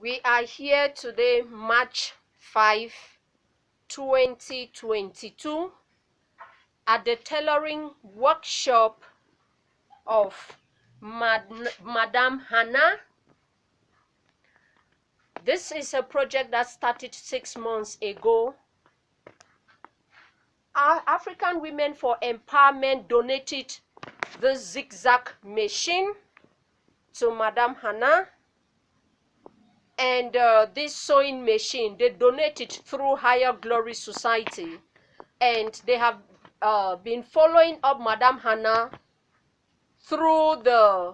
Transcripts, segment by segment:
We are here today, March 5, 2022, at the tailoring workshop of Madam Hannah. This is a project that started 6 months ago. Our African Women for Empowerment donated the zigzag machine to Madam Hannah. And this sewing machine, they donated through Higher Glory Society. And they have been following up Madam Hannah through the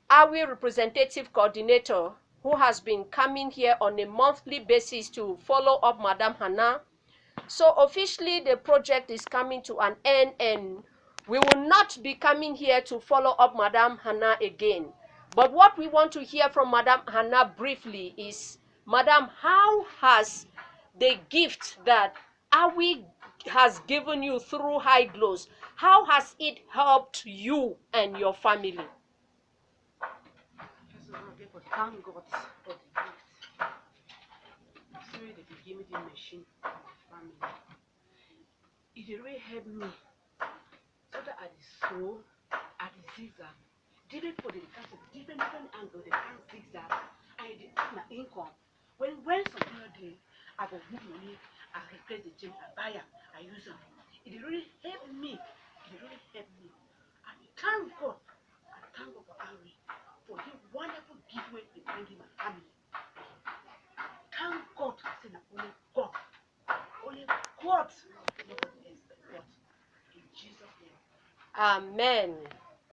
AWI representative coordinator, who has been coming here on a monthly basis to follow up Madam Hannah. So officially the project is coming to an end, and we will not be coming here to follow up Madam Hannah again. But what we want to hear from Madam Hannah briefly is, Madam, how has the gift that AWI has given you through High Glows, how has it helped you and your family? Thank God for the gift. Sorry that you gave me the machine for my family. It really helped me so that at the sew, at the zigzag, different for the different angle, the can zigzag, and it add my income. When some other day I go move money, I replace the gym, I buy them, I use them. It really helped me. It really helped me. And thank God. I thank God for Ari for his wonderful giveaway he bring in my family. Thank God. I say only God. Only God. Nobody else but God. In Jesus' name. Amen.